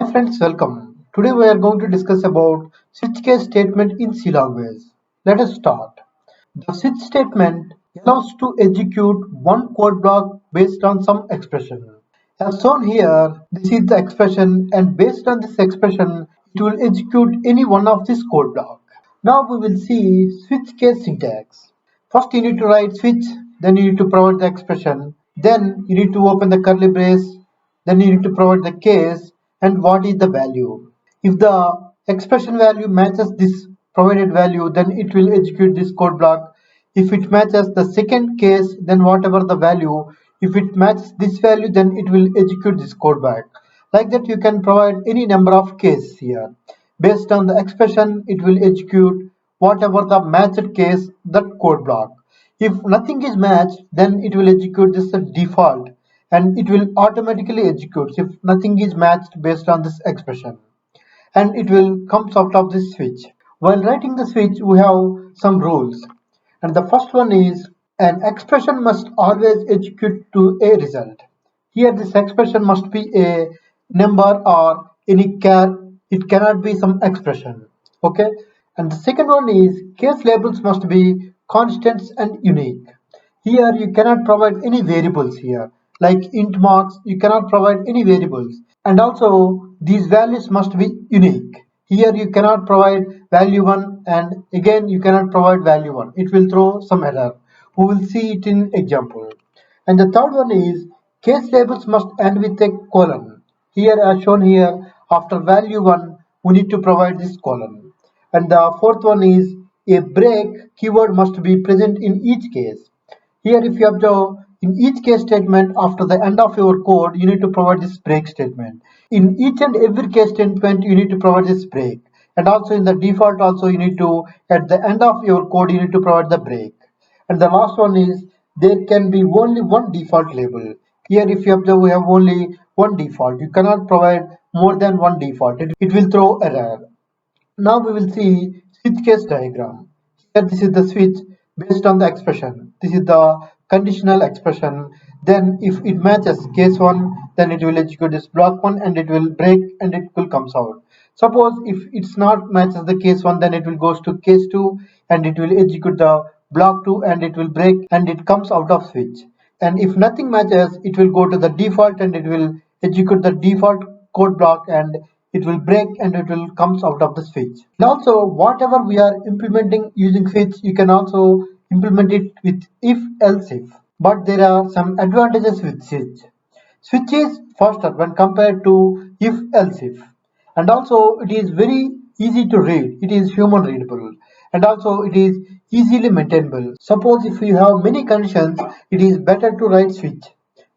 Hi friends, welcome. Today we are going to discuss about switch case statement in C language. Let us start. The switch statement allows to execute one code block based on some expression. As shown here, this is the expression and based on this expression, it will execute any one of this code block. Now we will see switch case syntax. First you need to write switch, then you need to provide the expression, then you need to open the curly brace, then you need to provide the case and what is the value. If the expression value matches this provided value, then it will execute this code block. If it matches the second case, then whatever the value, if it matches this value, then it will execute this code back. Like that, you can provide any number of cases here. Based on the expression, it will execute whatever the matched case, that code block. If nothing is matched, then it will execute this default and it will automatically execute if nothing is matched based on this expression, and it will comes out of this switch. While writing the switch, we have some rules, and the first one is an expression must always execute to a result. Here this expression must be a number or any char, it cannot be some expression. Okay, and the second one is case labels must be constants and unique. Here you cannot provide any variables here. Like int marks, you cannot provide any variables. And also these values must be unique. Here you cannot provide value 1 and again you cannot provide value 1. It will throw some error. We will see it in example. And the third one is case labels must end with a colon. Here as shown here, after value 1, we need to provide this colon. And the fourth one is a break keyword must be present in each case. Here if you observe, in each case statement after the end of your code, you need to provide this break statement. In each and every case statement, you need to provide this break. And also in the default also you need to, at the end of your code, you need to provide the break. And the last one is there can be only one default label. Here if you observe, we have only one default. You cannot provide more than one default. It will throw error. Now we will see switch case diagram. Here this is the switch based on the expression. This is the conditional expression. Then if it matches case 1, then it will execute this block 1 and it will break and it will comes out. Suppose if it's not matches the case 1, then it will goes to case 2 and it will execute the block 2 and it will break and it comes out of switch. And if nothing matches, it will go to the default and it will execute the default code block and it will break and it will comes out of the switch. And also whatever we are implementing using switch, you can also implement it with if else if. But there are some advantages with switch. Switch is faster when compared to if else if, and also it is very easy to read. It is human readable and also it is easily maintainable. Suppose if you have many conditions, it is better to write switch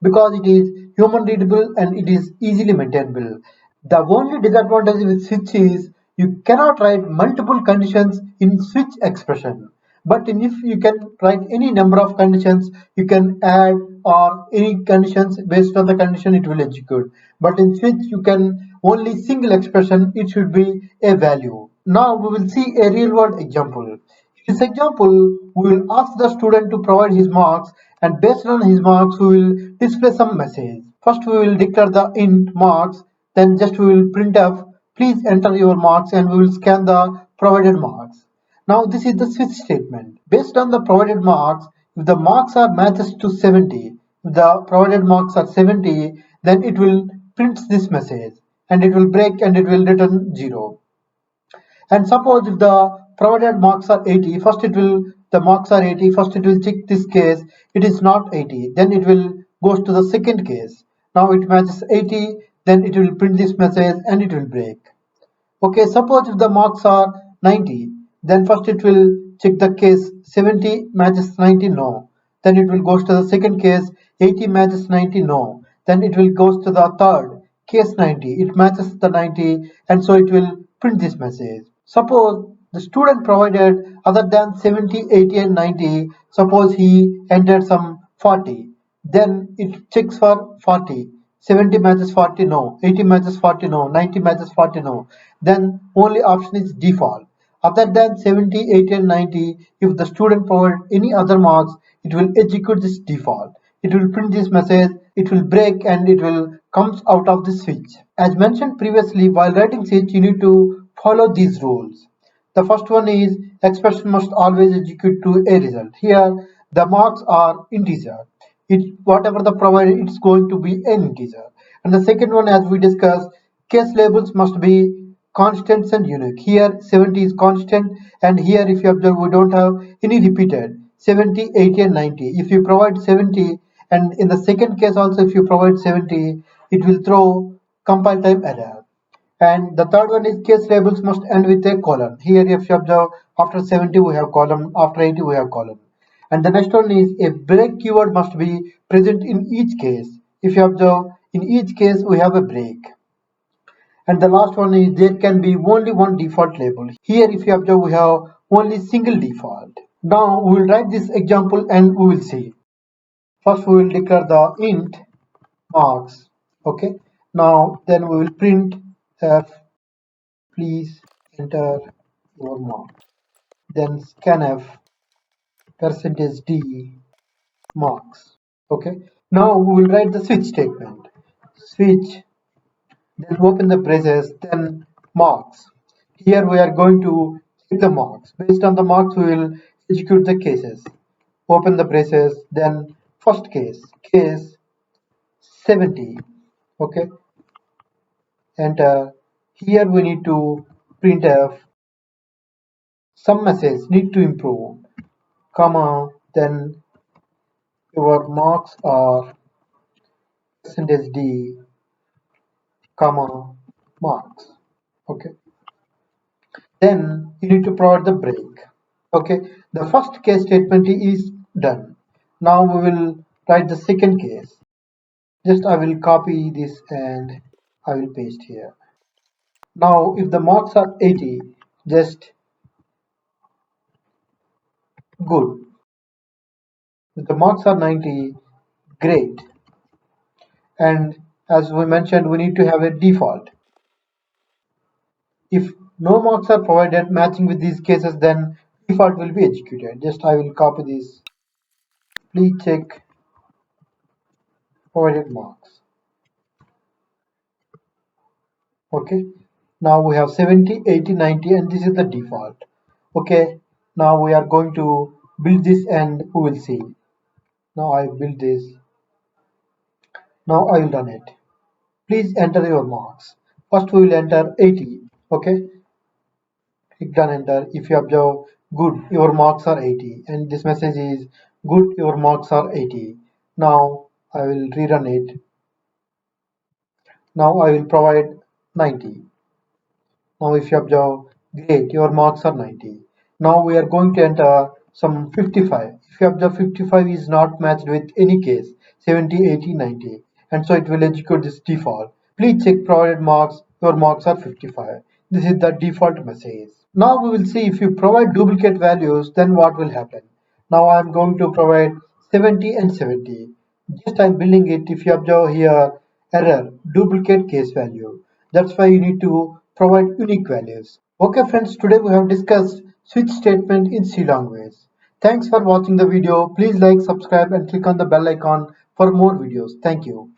because it is human readable and it is easily maintainable. The only disadvantage with switch is you cannot write multiple conditions in switch expression. But in if you can write any number of conditions, you can add or any conditions based on the condition it will execute. But in switch you can only single expression, it should be a value. Now we will see a real world example. In this example, we will ask the student to provide his marks and based on his marks we will display some message. First we will declare the int marks, then just we will print f please enter your marks and we will scan the provided marks. Now this is the switch statement. Based on the provided marks, if the marks are matches to 70, if the provided marks are 70, then it will print this message and it will break and it will return 0. And suppose if the provided marks are 80, first it will, the marks are 80, first it will check this case, it is not 80, then it will goes to the second case. Now it matches 80, then it will print this message and it will break. Okay, suppose if the marks are 90, then first it will check the case 70 matches 90, no. Then it will goes to the second case 80 matches 90, no. Then it will goes to the third case 90, it matches the 90 and so it will print this message. Suppose the student provided other than 70, 80 and 90, suppose he entered some 40, then it checks for 40. 70 matches 40, no. 80 matches 40, no. 90 matches 40, no. Then only option is default. Other than 70, 80 and 90, if the student provided any other marks, it will execute this default. It will print this message it will break and it will comes out of the switch. As mentioned previously, while writing switch, you need to follow these rules. The first one is expression must always execute to a result. Here the marks are integer. Whatever the provided, it's going to be an integer. And the second one, as we discussed, case labels must be constants and unique. Here 70 is constant, and here if you observe we don't have any repeated 70, 80 and 90. If you provide 70, and in the second case also if you provide 70, it will throw compile time error. And the third one is case labels must end with a colon. Here if you observe, after 70 we have colon, after 80 we have colon. And the next one is a break keyword must be present in each case. If you observe, in each case we have a break. And the last one is there can be only one default label. Here if you observe, we have only single default. Now we will write this example and we will see. First we will declare the int marks. Okay. Now then we will print f, please enter your mark. Then scanf percentage d marks. Okay. Now we will write the switch statement. Switch, then open the braces, then marks. Here we are going to check the marks. Based on the marks, we will execute the cases. Open the braces, then first case, case 70. Okay, enter. Here we need to printf some message need to improve, comma, then your marks are percentage d, comma, marks. Okay, then you need to provide the break. Okay, the first case statement is done. Now we will write the second case. Just I will copy this and I will paste here. Now if the marks are 80, just good. If the marks are 90, great. And as we mentioned, we need to have a default. If no marks are provided matching with these cases, then default will be executed. Just I will copy this. Please check provided marks. Okay, now we have 70, 80, 90 and this is the default. Okay, now we are going to build this and we will see. Now I build this. Now I will run it. Please enter your marks. First we will enter 80. Okay, click done, enter. If you observe, good, your marks are 80 and this message is good, your marks are 80. Now I will rerun it. Now I will provide 90. Now if you observe, great, your marks are 90. Now we are going to enter some 55. If you observe, 55 is not matched with any case, 70, 80, 90. And so it will execute this default. Please check provided marks, your marks are 55. This is the default message. Now we will see if you provide duplicate values, then what will happen. Now I am going to provide 70 and 70. Just I am building it. If you observe here, error, duplicate case value. That's why you need to provide unique values. Okay friends, today we have discussed switch statement in C language. Thanks for watching the video. Please like, subscribe and click on the bell icon for more videos. Thank you.